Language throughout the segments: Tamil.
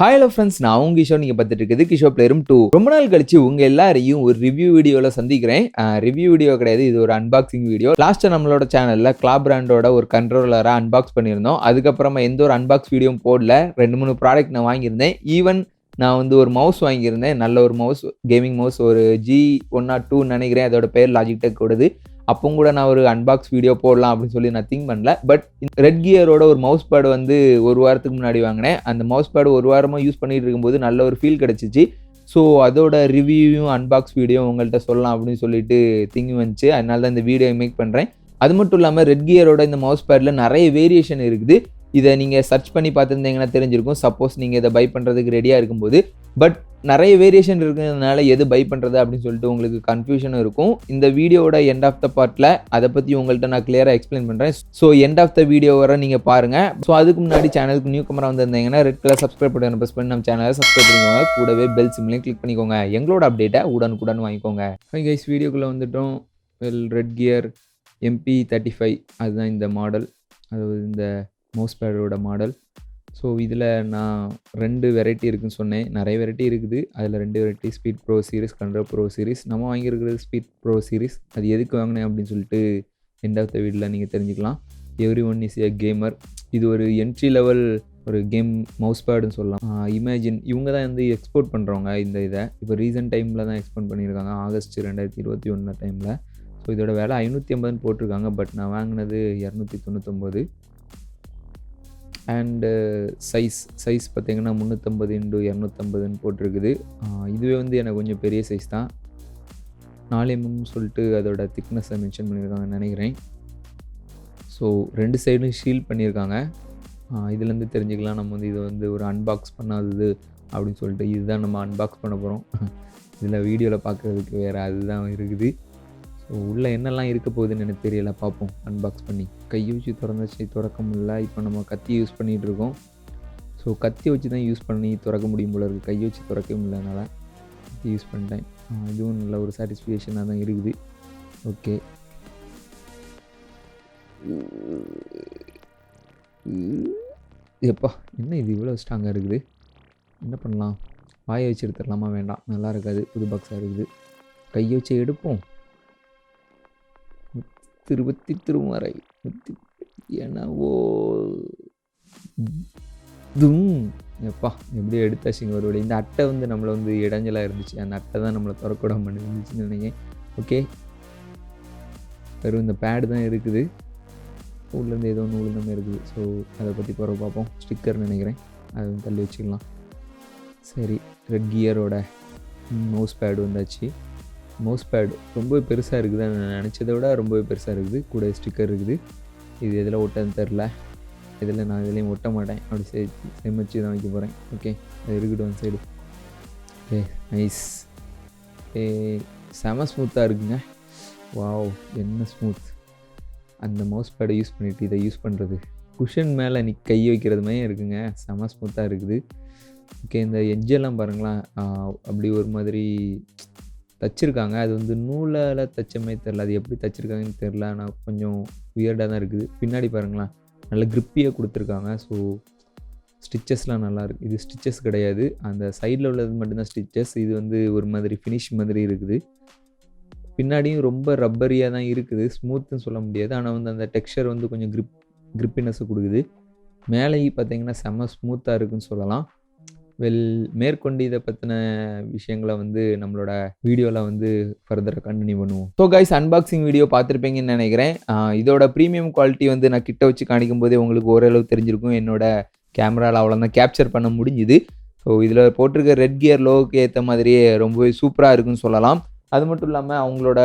ஹலோ ஃப்ரெண்ட்ஸ், நான் உங்க கிஷோர். நீங்கள் பார்த்துட்டு இருக்குது Kishoreplayroom 2. ரொம்ப நாள் கழிச்சு உங்கள் எல்லாரையும் ஒரு ரிவ்யூ வீடியோவில் சந்திக்கிறேன். ரிவ்யூ வீடியோ கிடையாது, இது ஒரு அன்பாக்சிங் வீடியோ. லாஸ்ட்டாக நம்மளோட சேனலில் கிளாப் பிராண்டோட ஒரு கண்ட்ரோலரை அன்பாக்ஸ் பண்ணியிருந்தோம். அதுக்கப்புறமா எந்த ஒரு அன்பாக்ஸ் வீடியோவும் போடல. 2-3 ப்ராடக்ட் நான் வாங்கியிருந்தேன். ஈவன் நான் வந்து ஒரு மவுஸ் வாங்கியிருந்தேன். நல்ல ஒரு மவுஸ், கேமிங் மவுஸ், ஒரு G102 நினைக்கிறேன். அதோட பேர் லாஜிடெக் ஓடுது. அப்போ கூட நான் ஒரு அன்பாக்ஸ் வீடியோ போடலாம் அப்படின்னு சொல்லி நான் திங்க் பண்ணல. பட் ரெட் கியரோட ஒரு மவுஸ் பேட் வந்து ஒரு வாரத்துக்கு முன்னாடி வாங்கினேன். அந்த மவுஸ் பேட் ஒரு வாரமாக யூஸ் பண்ணிட்டு இருக்கும்போது நல்ல ஒரு ஃபீல் கிடச்சிச்சு. ஸோ அதோட ரிவ்யூவும் அன்பாக்ஸ் வீடியோ உங்கள்கிட்ட சொல்லலாம் அப்படின்னு சொல்லிட்டு திங்கி வந்துச்சு. அதனால தான் இந்த வீடியோ மேக் பண்ணுறேன். அது மட்டும் இல்லாமல் ரெட் கியரோட இந்த மவுஸ் பேடில் நிறைய வேரியேஷன் இருக்குது. இதை நீங்கள் சர்ச் பண்ணி பார்த்துருந்தீங்கன்னா தெரிஞ்சிருக்கும். சப்போஸ் நீங்கள் இதை பை பண்ணுறதுக்கு ரெடியாக இருக்கும்போது. பட் நிறைய வேரியேஷன் இருக்கிறதுனால எது பை பண்ணுறது அப்படின்னு சொல்லிட்டு உங்களுக்கு கன்ஃபியூஷனும் இருக்கும். இந்த வீடியோவோட எண்ட் ஆஃப் த பார்ட்டில் அதை பற்றி உங்கள்கிட்ட நான் கிளியராக எக்ஸ்பிளைன் பண்ணுறேன். So end of the video வர நீங்கள் பாருங்கள். ஸோ அதுக்கு முன்னாடி சேனலுக்கு நியூ கமராக வந்திருந்தீங்கன்னா red colour subscribe button press பண்ணி நம்ம சேனலை சப்ஸ்கிரைப் பண்ணிக்கோங்க. கூடவே பெல் சிம்லையும் கிளிக் பண்ணிக்கோங்க. எங்களோட அப்டேட்டை உடனுக்குடன் வாங்கிக்கோங்க. கைஸ், வீடியோக்குள்ளே வந்துட்டோம். ரெட் கியர் MP35 அதுதான் இந்த மாடல், அதாவது இந்த மவுஸ் பேடோட மாடல். ஸோ இதில் நான் 2 வெரைட்டி இருக்குதுன்னு சொன்னேன். நிறைய வெரைட்டி இருக்குது. அதில் 2 variety, speed pro series, control pro series. நம்ம வாங்கியிருக்கிறது ஸ்பீட் ப்ரோ சீரிஸ். அது எதுக்கு வாங்கினேன் அப்படின்னு சொல்லிட்டு எண்ட் ஆஃப் த வீடியோவில் நீங்கள் தெரிஞ்சுக்கலாம். Everyone is a gamer. இது ஒரு என்ட்ரி லெவல் ஒரு கேம் மவுஸ் பேடுன்னு சொல்லலாம். இமேஜின் இவங்க தான் வந்து எக்ஸ்போர்ட் பண்ணுறவங்க இந்த இதை. இப்போ ரீசெண்ட் டைமில் தான் எக்ஸ்போர்ட் பண்ணியிருக்காங்க, ஆகஸ்ட் 2021 டைமில். ஸோ இதோட விலை 550 போட்டிருக்காங்க. பட் நான் வாங்கினது 299. அண்டு சைஸ் பார்த்திங்கன்னா 350x250 போட்டிருக்குது. இதுவே வந்து எனக்கு கொஞ்சம் பெரிய சைஸ் தான். 4mm சொல்லிட்டு அதோட திக்னஸை மென்ஷன் பண்ணியிருக்காங்கன்னு நினைக்கிறேன். ஸோ 2 சைடும் ஷீல்ட் பண்ணியிருக்காங்க. இதுலேருந்து தெரிஞ்சுக்கலாம் நம்ம வந்து இதை வந்து ஒரு அன்பாக்ஸ் பண்ணாதது அப்படின்னு சொல்லிட்டு. இதுதான் நம்ம அன்பாக்ஸ் பண்ண போகிறோம். இதில் வீடியோவில் பார்க்குறதுக்கு வேறு அதுதான் இருக்குது. ஸோ உள்ளே என்னெல்லாம் இருக்க போகுதுன்னு எனக்கு தெரியலை. பார்ப்போம் அன்பாக்ஸ் பண்ணி. கையை வச்சு திறந்துச்சு, திறக்க முடியல. இப்போ நம்ம கத்தி யூஸ் பண்ணிகிட்டு இருக்கோம். ஸோ கத்தி வச்சு தான் யூஸ் பண்ணி திறக்க முடியும் போல இருக்குது. கையை வச்சு திறக்க முடியலனால கத்தி யூஸ் பண்ணிட்டேன். இதுவும் நல்ல ஒரு சாட்டிஸ்ஃபேக்ஷனாக தான் இருக்குது. ஓகே, எப்பா என்ன இது இவ்வளோ ஸ்ட்ராங்காக இருக்குது. என்ன பண்ணலாம்? வாயை வச்சு எடுத்துடலாமா? வேண்டாம், நல்லா இருக்காது, புது பாக்ஸாக இருக்குது. கையை வச்சு எடுப்போம். திருமறை என்னவோ எப்பா எப்படி எடுத்தாச்சுங்க ஒரு வழி. இந்த அட்டை வந்து நம்மளை வந்து இடைஞ்சலாக இருந்துச்சு. அந்த அட்டை தான் நம்மளை திறக்கூடாம இருந்துச்சுன்னு நினைக்கிறேன். ஓகே, வெறும் இந்த பேடு தான் இருக்குது. உள்ளேருந்து ஏதோ ஒன்று உளுந்தமே இருக்குது. ஸோ அதை பற்றி பிறகு பார்ப்போம். ஸ்டிக்கர்னு நினைக்கிறேன், அதை வந்து தள்ளி வச்சுக்கலாம். சரி, ரெட் கியரோட மவுஸ் பேடு வந்தாச்சு. மவுஸ் பேடு ரொம்பவே பெருசாக இருக்குது. நான் நினச்சதை விட ரொம்பவே பெருசாக இருக்குது. கூட ஸ்டிக்கர் இருக்குது. இது எதில் ஒட்டன்னு தெரில. இதில் நான் இதுலேயும் ஒட்ட மாட்டேன். அப்படி சேமிச்சு தான் வைக்க போகிறேன். ஓகே, அது இருக்கட்டும் அந்த சைடு. Okay, nice. செம ஸ்மூத்தாக இருக்குங்க. வாவ், என்ன ஸ்மூத். அந்த மவுஸ் பேடை யூஸ் பண்ணிவிட்டு இதை யூஸ் பண்ணுறது, குஷன் மேலே நீ கை வைக்கிறது மாதிரி இருக்குங்க. செம ஸ்மூத்தாக இருக்குது. ஓகே, இந்த எட்ஜெல்லாம் பாருங்களேன், அப்படி ஒரு மாதிரி தச்சிருக்காங்க. அது வந்து நூலால் தச்சமே தெரில, அது எப்படி தச்சிருக்காங்கன்னு தெரில. ஆனால் கொஞ்சம் வியர்டாக தான் இருக்குது. பின்னாடி பாருங்களேன், நல்ல கிரிப்பியாக கொடுத்துருக்காங்க. ஸோ ஸ்டிச்சஸ்லாம் நல்லாயிருக்கு. இது ஸ்டிச்சஸ் கிடையாது, அந்த சைடில் உள்ளது மட்டும்தான் ஸ்டிச்சஸ். இது வந்து ஒரு மாதிரி ஃபினிஷ் மாதிரி இருக்குது. பின்னாடியும் ரொம்ப ரப்பரியாக தான் இருக்குது. ஸ்மூத்துன்னு சொல்ல முடியாது, ஆனால் வந்து அந்த டெக்ஸ்சர் வந்து கொஞ்சம் கிரிப்பினஸை கொடுக்குது. மேலேயும் பார்த்திங்கன்னா செம்ம ஸ்மூத்தாக இருக்குதுன்னு சொல்லலாம். மேற்கொண்டு இதை பற்றின விஷயங்களை வந்து நம்மளோட வீடியோவில் வந்து ஃபர்தராக கண்டினியூ பண்ணுவோம். ஸோ கைஸ், அன்பாக்சிங் வீடியோ பார்த்துருப்பீங்கன்னு நினைக்கிறேன். இதோட ப்ரீமியம் குவாலிட்டி வந்து நான் கிட்ட வச்சு காணிக்கும் போதே உங்களுக்கு ஓரளவு தெரிஞ்சிருக்கும். என்னோட கேமராவில் அவ்வளோதான் கேப்சர் பண்ண முடிஞ்சுது. ஸோ இதில் போட்டிருக்க ரெட் கியர் லோவுக்கு ஏற்ற மாதிரியே ரொம்பவே சூப்பராக இருக்குன்னு சொல்லலாம். அது மட்டும் இல்லாமல் அவங்களோட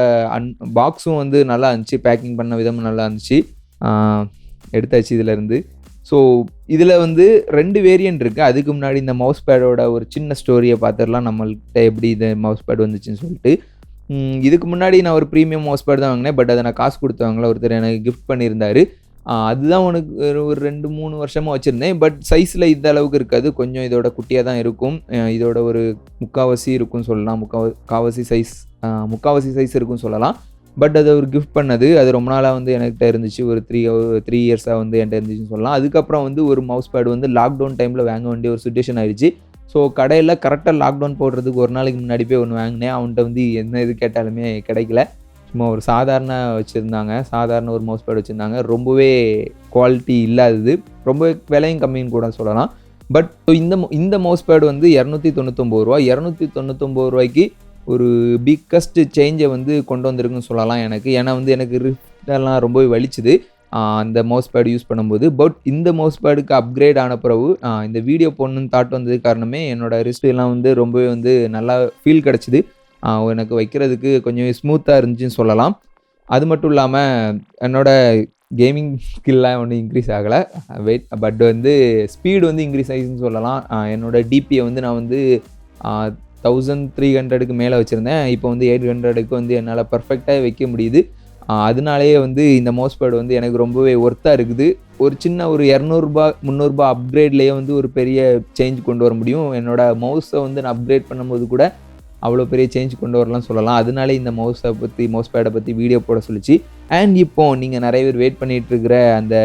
பாக்ஸும் வந்து நல்லா இருந்துச்சு. பேக்கிங் பண்ண விதமும் நல்லா இருந்துச்சு. எடுத்தாச்சு இதிலேருந்து. ஸோ இதில் வந்து 2 வேரியன்ட் இருக்குது. அதுக்கு முன்னாடி இந்த மவுஸ் பேடோட ஒரு சின்ன ஸ்டோரியை பார்த்துடலாம், நம்மள்கிட்ட எப்படி இந்த மவுஸ் பேட் வந்துச்சுன்னு சொல்லிட்டு. இதுக்கு முன்னாடி நான் ஒரு ப்ரீமியம் மவுஸ் பேட் தான் வாங்கினேன். பட் அதை நான் காசு கொடுத்து வாங்கல, ஒருத்தர் எனக்கு கிஃப்ட் பண்ணியிருந்தார். அதுதான் உனக்கு ஒரு 2-3 வருஷமாக வச்சுருந்தேன். பட் சைஸில் இந்த அளவுக்கு இருக்காது, கொஞ்சம் இதோட குட்டியாக தான் இருக்கும். இதோட ஒரு முக்கால்வாசி இருக்குன்னு சொல்லலாம். முக்கால்வாசி சைஸ் இருக்குன்னு சொல்லலாம். பட் அது ஒரு கிஃப்ட் பண்ணது. அது ரொம்ப நாளாக வந்து என்கிட்ட இருந்துச்சு. ஒரு 3 இயர்ஸாக வந்து என்கிட்ட இருந்துச்சுன்னு சொல்லலாம். அதுக்கப்புறம் வந்து ஒரு மவுஸ் பேட் வந்து லாக்டவுன் டைமில் வாங்க வேண்டிய ஒரு சிச்சுவேஷன் ஆயிடுச்சு. ஸோ கடையில் கரெக்டாக லாக்டவுன் போடுறதுக்கு ஒரு நாளைக்கு முன்னாடி போய் ஒன்று வாங்கினேன். அவன்கிட்ட வந்து என்ன இது கேட்டாலுமே கிடைக்கல. சும்மா ஒரு சாதாரண வச்சுருந்தாங்க. சாதாரண ஒரு மவுஸ் பேட் வச்சுருந்தாங்க. ரொம்பவே குவாலிட்டி இல்லாதது. ரொம்ப விலையும் கம்மின்னு கூட சொல்லலாம். பட் இந்த மவுஸ் பேட் வந்து ரூ. 299 ரூ. 299க்கு ஒரு பிக்கஸ்ட் சேஞ்சை வந்து கொண்டு வந்திருக்குன்னு சொல்லலாம் எனக்கு. ஏன்னா வந்து எனக்கு ரிஸ்ட்டெல்லாம் ரொம்பவே வலிச்சுது அந்த மவுஸ் பேட் யூஸ் பண்ணும்போது. பட் இந்த மவுஸ் பேடுக்கு அப்கிரேட் ஆன பிறகு இந்த வீடியோ போடணுன்னு தாட் வந்ததுக்கு காரணமே என்னோடய ரிஸ்ட்டெல்லாம் வந்து ரொம்பவே வந்து நல்லா ஃபீல் கிடச்சிது. எனக்கு வைக்கிறதுக்கு கொஞ்சம் ஸ்மூத்தாக இருந்துச்சுன்னு சொல்லலாம். அது மட்டும் இல்லாமல் என்னோட கேமிங் ஸ்கில்லாம் ஒன்றும் இன்க்ரீஸ் ஆகலை. பட் வந்து ஸ்பீடு வந்து இன்க்ரீஸ் ஆகிடுச்சுன்னு சொல்லலாம். என்னோடய டிபியை வந்து நான் வந்து 1300க்கு மேலே வச்சுருந்தேன். இப்போ வந்து 800க்கு வந்து என்னால் பர்ஃபெக்டாக வைக்க முடியுது. அதனாலேயே வந்து இந்த மவுஸ் பேட் வந்து எனக்கு ரொம்பவே ஒர்த்தாக இருக்குது. ஒரு சின்ன ஒரு ரூ. 200 300 அப்கிரேட்லேயே வந்து ஒரு பெரிய சேஞ்ச் கொண்டு வர முடியும். என்னோடய மவுஸை வந்து நான் அப்கிரேட் பண்ணும்போது கூட அவ்வளோ பெரிய சேஞ்ச் கொண்டு வரலாம்னு சொல்லலாம். அதனாலே இந்த மவுஸ் பேடை பற்றி வீடியோ போட சொல்லிச்சு. அண்ட் இப்போது நீங்கள் நிறைய பேர் வெயிட் பண்ணிகிட்டு இருக்கிற அந்த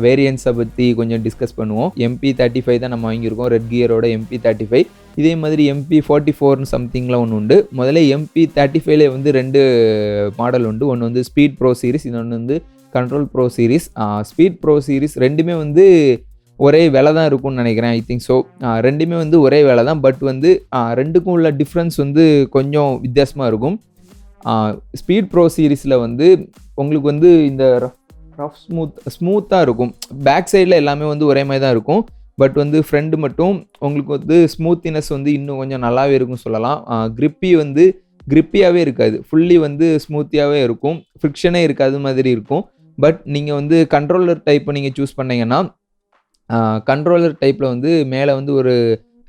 வேரியன்ட்ஸை பற்றி கொஞ்சம் டிஸ்கஸ் பண்ணுவோம். MP35 தான் நம்ம வாங்கியிருக்கோம். ரெட் கியரோட MP35. இதே மாதிரி MP44 சம்திங்கில் ஒன்று உண்டு. முதல்ல MP35லே வந்து 2 மாடல் உண்டு. ஒன்று வந்து ஸ்பீட் ப்ரோ சீரிஸ், இன்னொன்று வந்து control pro series. Speed pro series ரெண்டுமே வந்து ஒரே விலை தான் இருக்கும்னு நினைக்கிறேன். I think so. ரெண்டுமே வந்து ஒரே விலை தான். பட் வந்து ரெண்டுக்கும் உள்ள டிஃப்ரென்ஸ் வந்து கொஞ்சம் வித்தியாசமாக இருக்கும். ஸ்பீட் ப்ரோ சீரிஸில் வந்து உங்களுக்கு வந்து இந்த ரஃப் ஸ்மூத்தாக இருக்கும். பேக் சைடில் எல்லாமே வந்து ஒரே மாதிரி தான் இருக்கும். பட் வந்து ஃப்ரண்ட் மட்டும் உங்களுக்கு வந்து ஸ்மூத்தினஸ் வந்து இன்னும் கொஞ்சம் நல்லாவே இருக்கும்னு சொல்லலாம். கிரிப்பியாகவே இருக்காது. ஃபுல்லி வந்து ஸ்மூத்தியாகவே இருக்கும். ஃப்ரிக்ஷனே இருக்காது மாதிரி இருக்கும். பட் நீங்கள் வந்து கண்ட்ரோலர் டைப்பை நீங்கள் சூஸ் பண்ணிங்கன்னா கண்ட்ரோலர் டைப்பில் வந்து மேலே வந்து ஒரு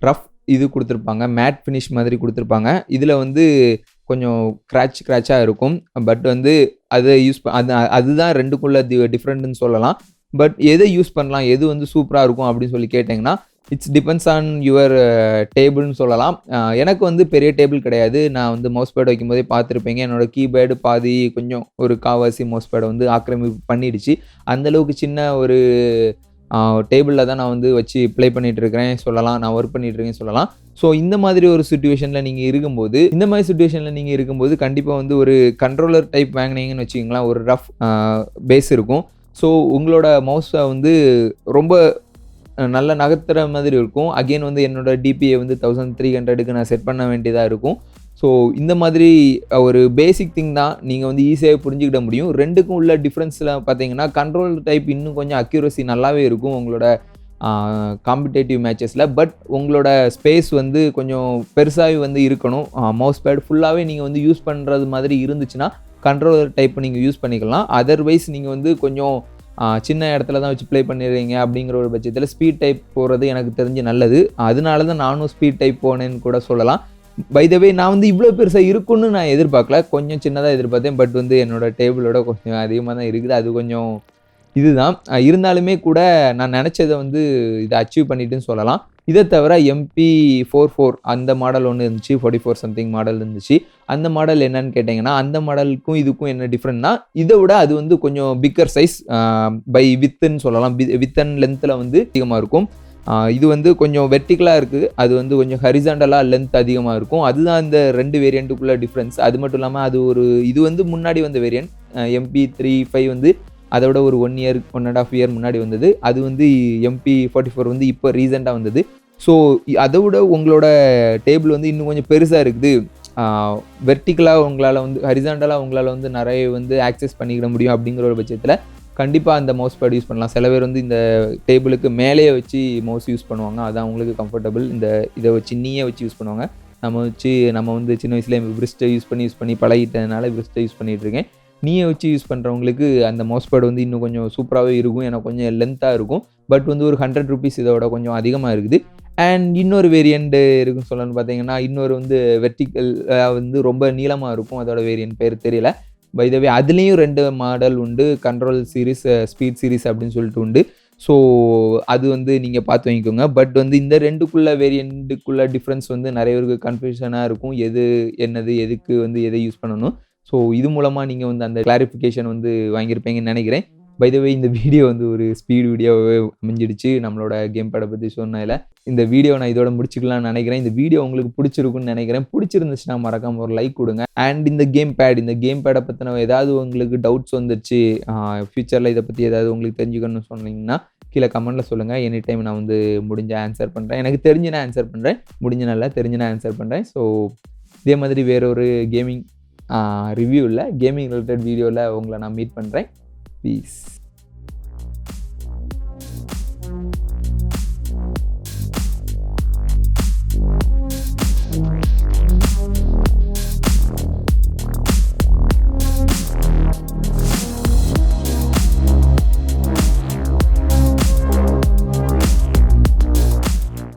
ரஃப் இது கொடுத்துருப்பாங்க. மேட் ஃபினிஷ் மாதிரி கொடுத்துருப்பாங்க. இதில் வந்து கொஞ்சம் கிராச்சாக இருக்கும். பட் வந்து அதை அதுதான் ரெண்டுக்குள்ள டிஃப்ரெண்ட்டுன்னு சொல்லலாம். பட் எதை யூஸ் பண்ணலாம், எது வந்து சூப்பராக இருக்கும் அப்படின்னு சொல்லி கேட்டிங்கன்னா இட்ஸ் டிபெண்ட்ஸ் ஆன் யுவர் டேபிள்னு சொல்லலாம். எனக்கு வந்து பெரிய டேபிள் கிடையாது. நான் வந்து மவுஸ் பேட் வைக்கும்போதே பார்த்துருப்பீங்க. என்னோடய கீபேடு பாதி கொஞ்சம் ஒரு காவாசி மவுஸ் பேடை வந்து ஆக்கிரமிப்பு பண்ணிடுச்சு. அந்தளவுக்கு சின்ன ஒரு டேபிளில் தான் நான் வந்து வச்சு ப்ளே பண்ணிகிட்ருக்கிறேன் சொல்லலாம். நான் ஒர்க் பண்ணிகிட்ருக்கேன்னு சொல்லலாம். ஸோ இந்த மாதிரி ஒரு சுச்சுவேஷனில் நீங்கள் இருக்கும்போது கண்டிப்பாக வந்து ஒரு கண்ட்ரோலர் டைப் வாங்கினீங்கன்னு வச்சுக்கிங்களேன், ஒரு ரஃப் பேஸ் இருக்கும். ஸோ உங்களோட மவுஸை வந்து ரொம்ப நல்லா நகர்த்துற மாதிரி இருக்கும். அகெயின் வந்து என்னோட டிபியை வந்து 1300க்கு நான் செட் பண்ண வேண்டியதாக இருக்கும். ஸோ இந்த மாதிரி ஒரு பேசிக் திங் தான் நீங்கள் வந்து ஈஸியாக புரிஞ்சுக்கிட முடியும். ரெண்டுக்கும் உள்ள டிஃப்ரென்ஸில் பார்த்தீங்கன்னா கண்ட்ரோல் டைப் இன்னும் கொஞ்சம் அக்யூரசி நல்லாவே இருக்கும் உங்களோட காம்படிட்டிவ் மேட்சஸில். பட் உங்களோட ஸ்பேஸ் வந்து கொஞ்சம் பெருசாகவே வந்து இருக்கணும். மவுஸ் பேட் ஃபுல்லாகவே நீங்கள் வந்து யூஸ் பண்ணுறது மாதிரி இருந்துச்சுன்னா கண்ட்ரோலர் டைப் நீங்கள் யூஸ் பண்ணிக்கலாம். அதர்வைஸ் நீங்கள் வந்து கொஞ்சம் சின்ன இடத்துல தான் வச்சு ப்ளே பண்ணிடுறீங்க அப்படிங்கிற ஒரு பட்சத்தில் ஸ்பீட் டைப் போகிறது எனக்கு தெரிஞ்சு நல்லது. அதனால தான் நானும் ஸ்பீட் டைப் போனேன்னு கூட சொல்லலாம். பை த வே நான் வந்து இவ்வளோ பெருசாக இருக்குன்னு நான் எதிர்பார்க்கல. கொஞ்சம் சின்னதாக எதிர்பார்த்தேன். பட் வந்து என்னோடய டேபிளோட கொஞ்சம் அதிகமாக தான் இருக்குது. அது கொஞ்சம் இதுதான். இருந்தாலுமே கூட நான் நினச்சதை வந்து இதை அச்சீவ் பண்ணிட்டுன்னு சொல்லலாம். இதை தவிர MP44 அந்த மாடல் ஒன்று இருந்துச்சு. 44 சம்திங் மாடல் இருந்துச்சு. அந்த மாடல் என்னன்னு கேட்டிங்கன்னா அந்த மாடலுக்கும் இதுக்கும் என்ன டிஃப்ரெண்ட்னா இதை விட அது வந்து கொஞ்சம் பிக்கர் சைஸ் பை வித்துன்னு சொல்லலாம். வித் அண்ட் லென்த்தில் வந்து அதிகமாக இருக்கும். இது வந்து கொஞ்சம் வெர்டிகலாக இருக்குது. அது வந்து கொஞ்சம் ஹரிசாண்டலாக லென்த் அதிகமாக இருக்கும். அதுதான் இந்த 2 வேரியண்ட்டுக்குள்ள டிஃப்ரென்ஸ். அது மட்டும் இல்லாமல் இது வந்து முன்னாடி வந்த வேரியண்ட். MP35 வந்து அதோட ஒரு 1 இயர் 1.5 இயர் முன்னாடி வந்தது. அது வந்து MP44 வந்து இப்போ ரீசெண்டாக வந்தது. ஸோ அதை விட உங்களோட டேபிள் வந்து இன்னும் கொஞ்சம் பெருசாக இருக்குது. வெர்டிகலாக உங்களால் வந்து ஹரிசாண்டலாக உங்களால் வந்து நிறைய வந்து ஆக்சஸ் பண்ணிக்கிட முடியும் அப்படிங்கிற ஒரு பட்சத்தில் கண்டிப்பாக அந்த மவுஸ் பேட் யூஸ் பண்ணலாம். சில பேர் வந்து இந்த டேபிளுக்கு மேலேயே வச்சு மவுஸ் யூஸ் பண்ணுவாங்க. அதான் அவங்களுக்கு கம்ஃபர்டபுள். இதை வச்சு நீயே வச்சு யூஸ் பண்ணுவாங்க. நம்ம வந்து சின்ன வயசுலேயே பிரிஸ்ட்டை யூஸ் பண்ணி பழகிட்டதுனால பிரிஸ்ட்டை யூஸ் பண்ணிகிட்ருக்கேன். நீயே வச்சு யூஸ் பண்ணுறவங்களுக்கு அந்த மவுஸ் பேட் வந்து இன்னும் கொஞ்சம் சூப்பராகவே இருக்கும். எனக்கு கொஞ்சம் லென்த்தாக இருக்கும். பட் வந்து ஒரு ₹100 இதோட கொஞ்சம் அதிகமாக இருக்குது. அண்ட் இன்னொரு வேரியண்ட்டு இருக்குன்னு சொல்லணும்னு பார்த்தீங்கன்னா இன்னொரு வந்து வெர்டிக்கல் வந்து ரொம்ப நீளமாக இருக்கும். அதோட வேரியண்ட் பேர் தெரியல. பை த வே அதுலேயும் 2 மாடல் உண்டு. கண்ட்ரோல் சீரிஸ், ஸ்பீட் சீரிஸ் அப்படின்னு சொல்லிட்டு உண்டு. ஸோ அது வந்து நீங்கள் பார்த்து வாங்கிக்கோங்க. பட் வந்து இந்த வேரியண்ட்டுக்குள்ள டிஃப்ரென்ஸ் வந்து நிறைய பேருக்கு கன்ஃபியூஷனாக இருக்கும். எது என்னது, எதுக்கு வந்து எதை யூஸ் பண்ணணும். ஸோ இது மூலமாக நீங்கள் வந்து அந்த கிளாரிஃபிகேஷன் வந்து வாங்கியிருப்பீங்கன்னு நினைக்கிறேன். பை த வே இந்த வீடியோ வந்து ஒரு ஸ்பீட் வீடியோவே அமைஞ்சிடுச்சு நம்மளோட கேம் பேடை பற்றி சொன்னதில். இந்த வீடியோ நான் இதோட முடிச்சுக்கலாம்னு நினைக்கிறேன். இந்த வீடியோ உங்களுக்கு பிடிச்சிருக்குன்னு நினைக்கிறேன். பிடிச்சிருந்துச்சுன்னா மறக்காம ஒரு லைக் கொடுங்க. அண்ட் இந்த கேம் பேடை பற்றின ஏதாவது உங்களுக்கு டவுட்ஸ் வந்துருச்சு, ஃப்யூச்சரில் இதை பற்றி ஏதாவது உங்களுக்கு தெரிஞ்சுக்கணும்னு சொன்னீங்கன்னா கீழே கமெண்ட்டில் சொல்லுங்கள். எனி டைம் நான் வந்து முடிஞ்ச ஆன்சர் பண்ணுறேன். எனக்கு தெரிஞ்சு நான் ஆன்சர் பண்ணுறேன், முடிஞ்ச நல்லா தெரிஞ்சு நான் ஆன்சர் பண்ணுறேன். ஸோ இதே மாதிரி வேற ஒரு கேமிங் ரிவ்யூவில் கேமிங் ரிலேட்டட் வீடியோவில் உங்களை நான் மீட் பண்ணுறேன். Peace.